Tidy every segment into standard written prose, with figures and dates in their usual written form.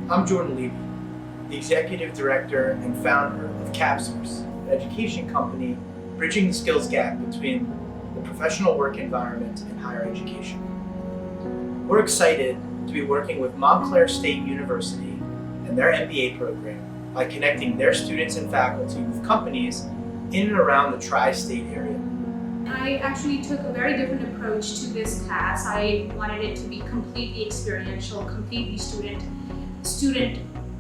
I'm Jordan Levy, the Executive Director and founder of CapSource, an education company bridging the skills gap between the professional work environment and higher education. We're excited to be working with Montclair State University and their MBA program by connecting their students and faculty with companies in and around the tri-state area. I actually took a very different approach to this class. I wanted it to be completely experiential, completely student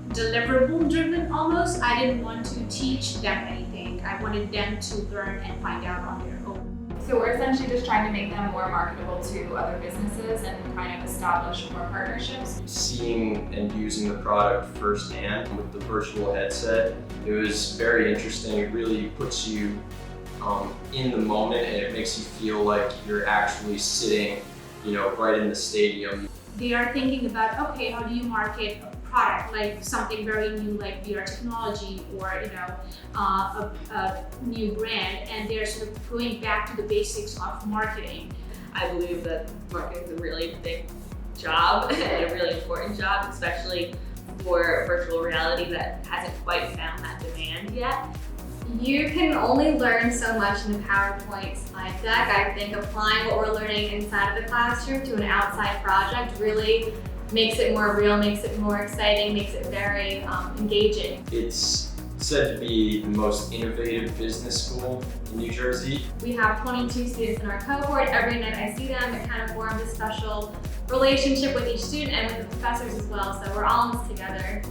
deliverable driven almost. I didn't want to teach them anything. I wanted them to learn and find out on their own. So we're essentially just trying to make them more marketable to other businesses and kind of establish more partnerships. Seeing and using the product firsthand with the virtual headset, it was very interesting. It really puts you in the moment, and it makes you feel like you're actually sitting, right in the stadium. They are thinking about, okay, how do you market a product like something very new like VR technology or a new brand, and they're sort of going back to the basics of marketing. I believe that marketing is a really big job and a really important job, especially for virtual reality that hasn't quite found that demand yet. You can only learn so much in a PowerPoint slide deck. I think applying what we're learning inside of the classroom to an outside project really makes it more real, makes it more exciting, makes it very engaging. It's said to be the most innovative business school in New Jersey. We have 22 students in our cohort. Every night I see them. It kind of forms a special relationship with each student and with the professors as well, so we're all in this together.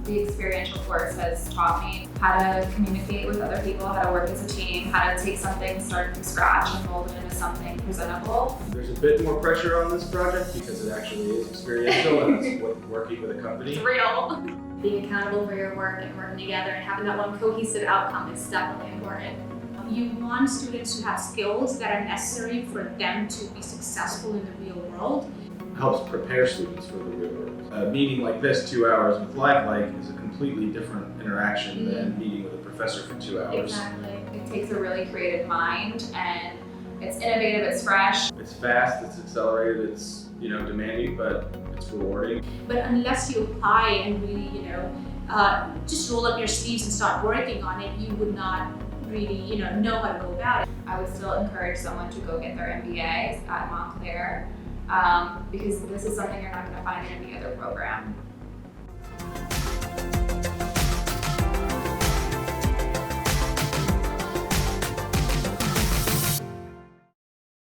The experiential course has taught me how to communicate with other people, how to work as a team, how to take something started from scratch and mold it into something presentable. There's a bit more pressure on this project because it actually is experiential and it's working with a company. It's real. Being accountable for your work and working together and having that one cohesive outcome is definitely important. You want students to have skills that are necessary for them to be successful in the real world. Helps prepare students for the real world. A meeting like this, 2 hours with Lifelike, is a completely different interaction than meeting with a professor for 2 hours. Exactly. It takes a really creative mind, and it's innovative, it's fresh. It's fast, it's accelerated, it's demanding, but it's rewarding. But unless you apply and really, just roll up your sleeves and start working on it, you would not really, know how to go about it. I would still encourage someone to go get their MBA at Montclair because this is something you're not going to find in any other program.